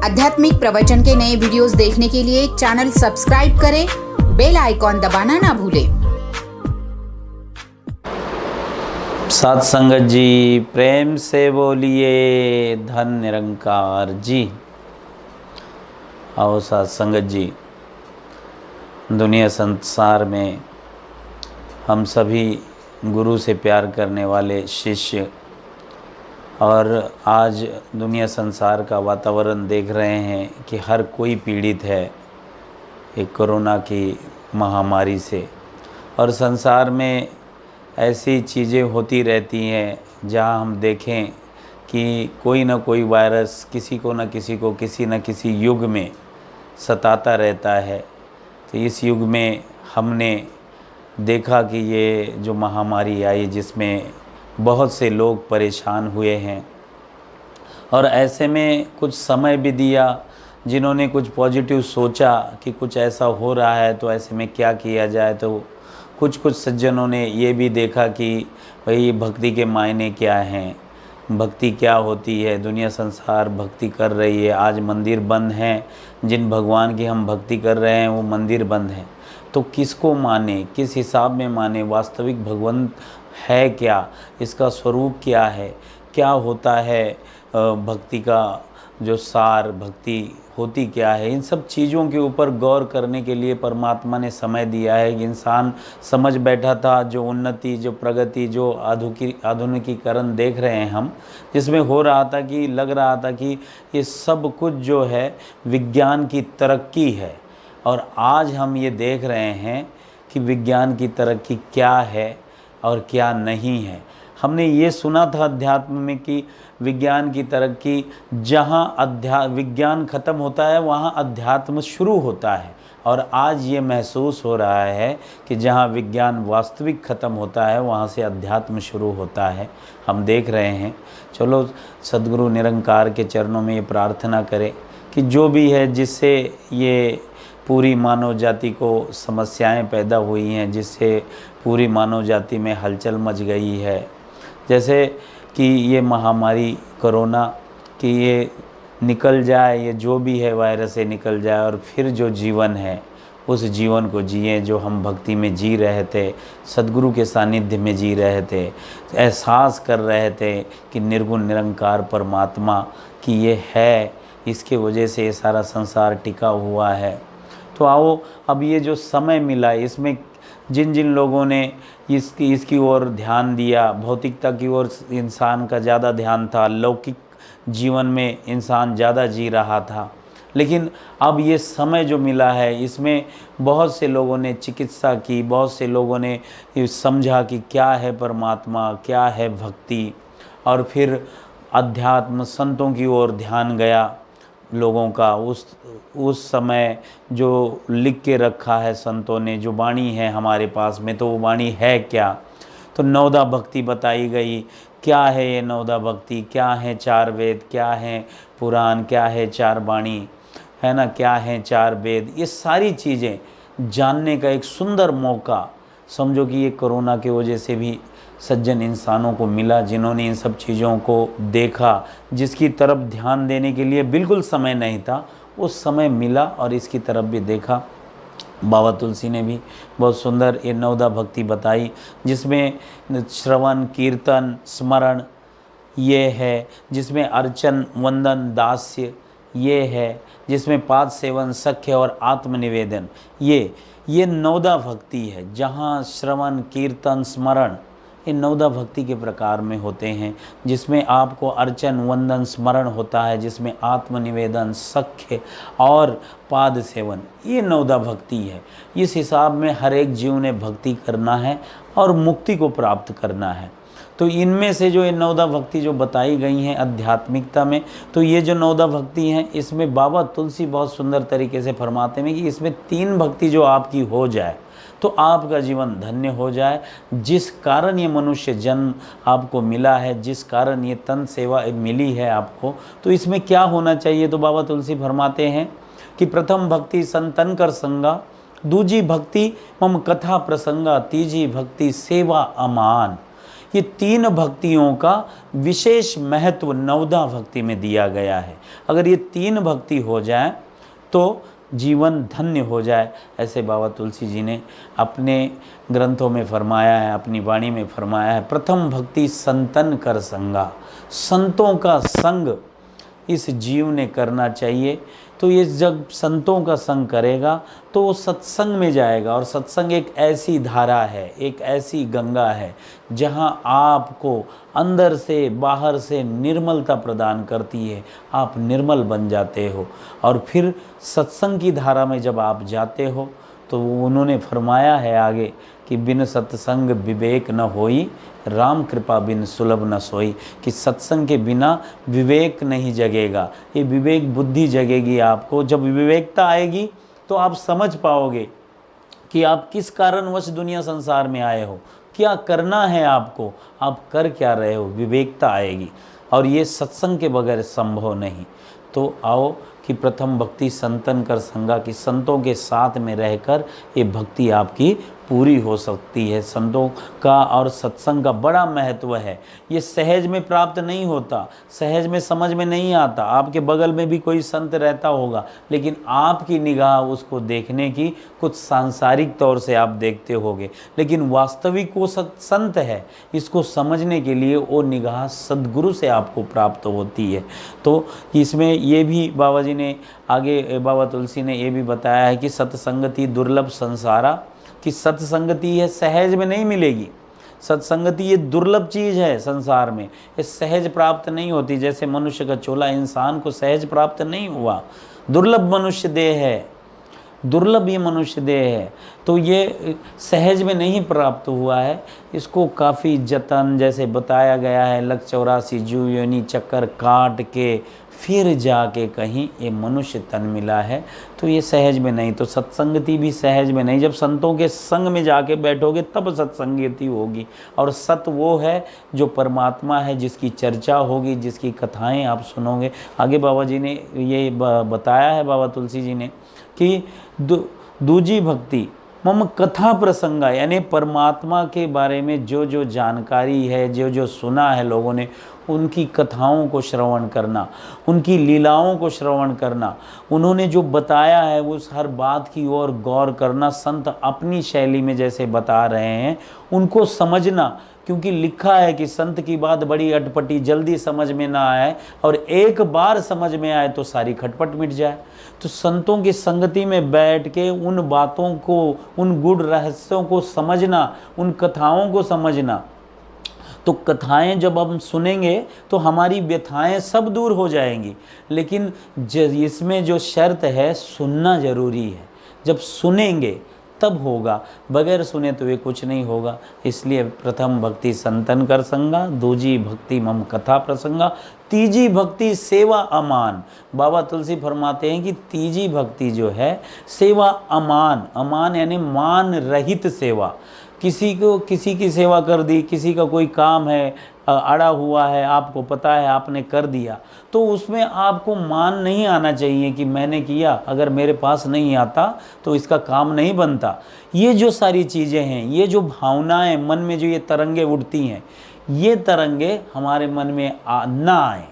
आध्यात्मिक प्रवचन के नए वीडियोस देखने के लिए चैनल सब्सक्राइब करें, बेल आइकॉन दबाना ना भूलें। साध संगत जी, प्रेम से बोलिए धन निरंकार जी। आओ साध संगत जी, दुनिया संसार में हम सभी गुरु से प्यार करने वाले शिष्य, और आज दुनिया संसार का वातावरण देख रहे हैं कि हर कोई पीड़ित है एक कोरोना की महामारी से। और संसार में ऐसी चीज़ें होती रहती हैं जहां हम देखें कि कोई ना कोई वायरस किसी को न किसी युग में सताता रहता है। तो इस युग में हमने देखा कि ये जो महामारी आई जिसमें बहुत से लोग परेशान हुए हैं, और ऐसे में कुछ समय भी दिया जिन्होंने कुछ पॉजिटिव सोचा कि कुछ ऐसा हो रहा है तो ऐसे में क्या किया जाए। तो कुछ सज्जनों ने ये भी देखा कि भाई भक्ति के मायने क्या हैं, भक्ति क्या होती है। दुनिया संसार भक्ति कर रही है, आज मंदिर बंद हैं, जिन भगवान की हम भक्ति कर रहे हैं वो मंदिर बंद हैं। तो किसको माने, किस हिसाब में माने, वास्तविक भगवंत है क्या, इसका स्वरूप क्या है, क्या होता है भक्ति का जो सार, भक्ति होती क्या है, इन सब चीज़ों के ऊपर गौर करने के लिए परमात्मा ने समय दिया है। कि इंसान समझ बैठा था जो उन्नति, जो प्रगति, जो आधुनिकीकरण देख रहे हैं हम, जिसमें हो रहा था कि लग रहा था कि ये सब कुछ जो है विज्ञान की तरक्की है। और आज हम ये देख रहे हैं कि विज्ञान की तरक्की क्या है और क्या नहीं है। हमने ये सुना था अध्यात्म में कि विज्ञान की तरक्की, जहाँ विज्ञान ख़त्म होता है वहाँ अध्यात्म शुरू होता है। और आज ये महसूस हो रहा है कि जहाँ विज्ञान वास्तविक ख़त्म होता है वहाँ से अध्यात्म शुरू होता है। हम देख रहे हैं। चलो सद्गुरु निरंकार के चरणों में ये प्रार्थना करें कि जो भी है जिससे ये पूरी मानव जाति को समस्याएं पैदा हुई हैं, जिससे पूरी मानव जाति में हलचल मच गई है, जैसे कि ये महामारी कोरोना कि ये निकल जाए, ये जो भी है वायरस ये निकल जाए, और फिर जो जीवन है उस जीवन को जिए जो हम भक्ति में जी रहे थे, सद्गुरु के सानिध्य में जी रहे थे, एहसास कर रहे थे कि निर्गुण निरंकार परमात्मा की ये है, इसके वजह से ये सारा संसार टिका हुआ है। तो आओ अब ये जो समय मिला इसमें जिन जिन लोगों ने इसकी ओर ध्यान दिया, भौतिकता की ओर इंसान का ज़्यादा ध्यान था, लौकिक जीवन में इंसान ज़्यादा जी रहा था, लेकिन अब ये समय जो मिला है इसमें बहुत से लोगों ने चिकित्सा की, बहुत से लोगों ने समझा कि क्या है परमात्मा, क्या है भक्ति, और फिर अध्यात्म संतों की ओर ध्यान गया लोगों का। उस समय जो लिख के रखा है संतों ने, जो वाणी है हमारे पास में, तो वो वाणी है क्या। तो नवदा भक्ति बताई गई। क्या है ये नवदा भक्ति, क्या है चार वेद, क्या है पुराण, क्या है चार वाणी, है ना, क्या है चार वेद, ये सारी चीज़ें जानने का एक सुंदर मौका समझो कि ये कोरोना की वजह से भी सज्जन इंसानों को मिला, जिन्होंने इन सब चीज़ों को देखा, जिसकी तरफ ध्यान देने के लिए बिल्कुल समय नहीं था, उस समय मिला और इसकी तरफ भी देखा। बाबा तुलसी ने भी बहुत सुंदर ये नवदा भक्ति बताई, जिसमें श्रवण, कीर्तन, स्मरण ये है, जिसमें अर्चन, वंदन, दास्य ये है, जिसमें पाद सेवन, सख्य और आत्मनिवेदन ये नवदा भक्ति है। जहाँ श्रवण, कीर्तन, स्मरण ये नवदा भक्ति के प्रकार में होते हैं, जिसमें आपको अर्चन, वंदन, स्मरण होता है, जिसमें आत्मनिवेदन, सख्य और पाद सेवन, ये नवदा भक्ति है। इस हिसाब में हर एक जीव ने भक्ति करना है और मुक्ति को प्राप्त करना है। तो इनमें से जो ये नवदा भक्ति जो बताई गई हैं आध्यात्मिकता में, तो ये जो नवदा भक्ति हैं इसमें बाबा तुलसी बहुत सुंदर तरीके से फरमाते हैं कि इसमें 3 भक्ति जो आपकी हो जाए तो आपका जीवन धन्य हो जाए। जिस कारण ये मनुष्य जन्म आपको मिला है, जिस कारण ये तन सेवा मिली है आपको, तो इसमें क्या होना चाहिए। तो बाबा तुलसी फरमाते हैं कि प्रथम भक्ति संतन कर संगा, दूजी भक्ति मम कथा प्रसंगा, तीजी भक्ति सेवा अमान। ये 3 भक्तियों का विशेष महत्व नवदा भक्ति में दिया गया है। अगर ये 3 भक्ति हो जाए तो जीवन धन्य हो जाए। ऐसे बाबा तुलसी जी ने अपने ग्रंथों में फरमाया है, अपनी वाणी में फरमाया है, प्रथम भक्ति संतन कर संगा, संतों का संग इस जीव ने करना चाहिए। तो ये जब संतों का संग करेगा तो वो सत्संग में जाएगा, और सत्संग एक ऐसी धारा है, एक ऐसी गंगा है जहाँ आपको अंदर से बाहर से निर्मलता प्रदान करती है। आप निर्मल बन जाते हो, और फिर सत्संग की धारा में जब आप जाते हो तो उन्होंने फरमाया है आगे कि बिन सत्संग विवेक न होई, राम कृपा बिन सुलभ न सोई, कि सत्संग के बिना विवेक नहीं जगेगा। ये विवेक बुद्धि जगेगी आपको। जब विवेकता आएगी तो आप समझ पाओगे कि आप किस कारणवश दुनिया संसार में आए हो, क्या करना है आपको, आप कर क्या रहे हो, विवेकता आएगी। और ये सत्संग के बगैर संभव नहीं। तो आओ कि प्रथम भक्ति संतन कर संगा, कि संतों के साथ में रहकर ये भक्ति आपकी पूरी हो सकती है। संतों का और सत्संग का बड़ा महत्व है। ये सहज में प्राप्त नहीं होता, सहज में समझ में नहीं आता। आपके बगल में भी कोई संत रहता होगा, लेकिन आपकी निगाह उसको देखने की कुछ सांसारिक तौर से आप देखते होगे, लेकिन वास्तविक वो संत है, इसको समझने के लिए वो निगाह सद्गुरु से आपको प्राप्त होती है। तो इसमें ये भी बाबा जी ने आगे, बाबा तुलसी ने ये भी बताया है कि सत्संगति दुर्लभ संसारा, कि सत्संगति है सहज में नहीं मिलेगी। सत्संगति ये दुर्लभ चीज़ है संसार में, ये सहज प्राप्त नहीं होती। जैसे मनुष्य का चोला इंसान को सहज प्राप्त नहीं हुआ, दुर्लभ मनुष्य देह है, दुर्लभ ये मनुष्य देह है। तो ये सहज में नहीं प्राप्त हुआ है, इसको काफ़ी जतन, जैसे बताया गया है, लग 84 जीव योनि चक्कर काट के फिर जाके कहीं ये मनुष्य तन मिला है। तो ये सहज में नहीं, तो सत्संगति भी सहज में नहीं। जब संतों के संग में जाके बैठोगे तब सत्संगति होगी। और सत वो है जो परमात्मा है, जिसकी चर्चा होगी, जिसकी कथाएं आप सुनोगे। आगे बाबा जी ने ये बताया है, बाबा तुलसी जी ने, कि दूजी भक्ति मम कथा प्रसंगा, यानी परमात्मा के बारे में जो जो जानकारी है, जो जो सुना है लोगों ने, उनकी कथाओं को श्रवण करना, उनकी लीलाओं को श्रवण करना, उन्होंने जो बताया है उस हर बात की ओर गौर करना। संत अपनी शैली में जैसे बता रहे हैं उनको समझना, क्योंकि लिखा है कि संत की बात बड़ी अटपटी, जल्दी समझ में ना आए, और एक बार समझ में आए तो सारी खटपट मिट जाए। तो संतों की संगति में बैठ के उन बातों को, उन गूढ़ रहस्यों को समझना, उन कथाओं को समझना। तो कथाएं जब हम सुनेंगे तो हमारी व्यथाएं सब दूर हो जाएंगी। लेकिन इसमें जो शर्त है, सुनना जरूरी है। जब सुनेंगे तब होगा, बगैर सुने तो ये कुछ नहीं होगा। इसलिए प्रथम भक्ति संतन कर संगा, दूजी भक्ति मम कथा प्रसंगा, तीजी भक्ति सेवा अमान। बाबा तुलसी फरमाते हैं कि तीजी भक्ति जो है सेवा अमान, अमान यानी मान रहित सेवा। किसी को किसी की सेवा कर दी, किसी का कोई काम है अड़ा हुआ है, आपको पता है, आपने कर दिया, तो उसमें आपको मान नहीं आना चाहिए कि मैंने किया, अगर मेरे पास नहीं आता तो इसका काम नहीं बनता। ये जो सारी चीज़ें हैं, ये जो भावनाएं मन में जो ये तरंगे उठती हैं, ये तरंगे हमारे मन में ना आए।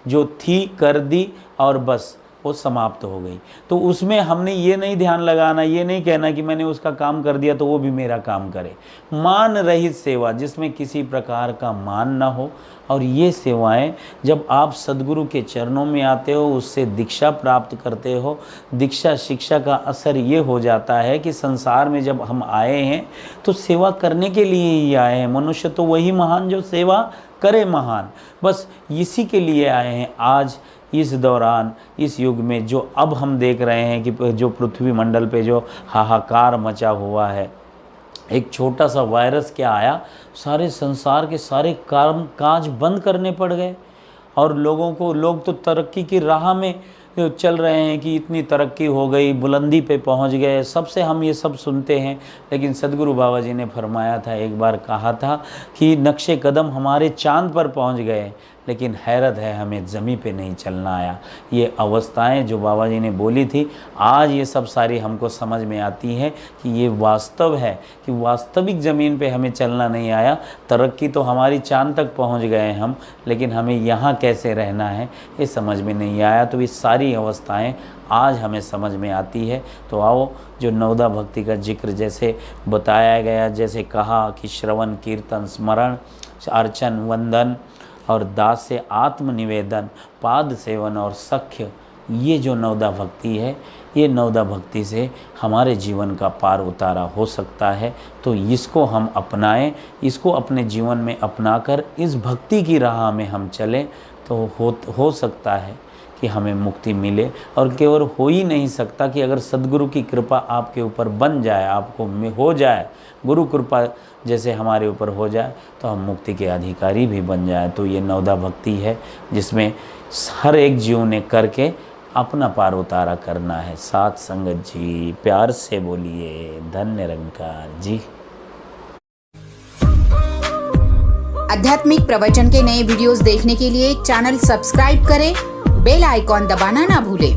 जो थी कर दी और बस वो समाप्त हो गई। तो उसमें हमने ये नहीं ध्यान लगाना, ये नहीं कहना कि मैंने उसका काम कर दिया तो वो भी मेरा काम करे। मान रहित सेवा, जिसमें किसी प्रकार का मान ना हो। और ये सेवाएं जब आप सद्गुरु के चरणों में आते हो, उससे दीक्षा प्राप्त करते हो, दीक्षा शिक्षा का असर ये हो जाता है कि संसार में जब हम आए हैं तो सेवा करने के लिए ही आए हैं। मनुष्य तो वही महान जो सेवा करे महान, बस इसी के लिए आए हैं। आज इस दौरान, इस युग में जो अब हम देख रहे हैं कि जो पृथ्वी मंडल पे जो हाहाकार मचा हुआ है, एक छोटा सा वायरस क्या आया, सारे संसार के सारे काम काज बंद करने पड़ गए। और लोग तो तरक्की की राह में चल रहे हैं कि इतनी तरक्की हो गई, बुलंदी पे पहुंच गए, सबसे हम ये सब सुनते हैं। लेकिन सद्गुरु बाबा जी ने फरमाया था, एक बार कहा था कि नक्शे कदम हमारे चांद पर पहुंच गए, लेकिन हैरत है हमें ज़मीं पे नहीं चलना आया। ये अवस्थाएं जो बाबा जी ने बोली थी, आज ये सब सारी हमको समझ में आती है कि ये वास्तव है कि वास्तविक ज़मीन पे हमें चलना नहीं आया। तरक्की तो हमारी चांद तक पहुंच गए हम, लेकिन हमें यहाँ कैसे रहना है ये समझ में नहीं आया। तो ये सारी अवस्थाएं आज हमें समझ में आती है। तो आओ, जो नवदा भक्ति का जिक्र जैसे बताया गया, जैसे कहा कि श्रवण कीर्तन स्मरण अर्चन वंदन और दास से आत्मनिवेदन, पाद सेवन और सख्य, ये जो नवदा भक्ति है, ये नवदा भक्ति से हमारे जीवन का पार उतारा हो सकता है। तो इसको हम अपनाएं, इसको अपने जीवन में अपनाकर इस भक्ति की राह में हम चलें तो हो सकता है कि हमें मुक्ति मिले। और केवल हो ही नहीं सकता कि अगर सद्गुरु की कृपा आपके ऊपर बन जाए, आपको हो जाए, गुरु कृपा जैसे हमारे ऊपर हो जाए, तो हम मुक्ति के अधिकारी भी बन जाए। तो ये नवदा भक्ति है जिसमें हर एक जीव ने करके अपना पार उतारा करना है। साथ संगत जी प्यार से बोलिए धन्य निरंकार जी। आध्यात्मिक प्रवचन के नए वीडियोस देखने के लिए चैनल सब्सक्राइब करें, बेल आइकॉन दबाना ना भूलें।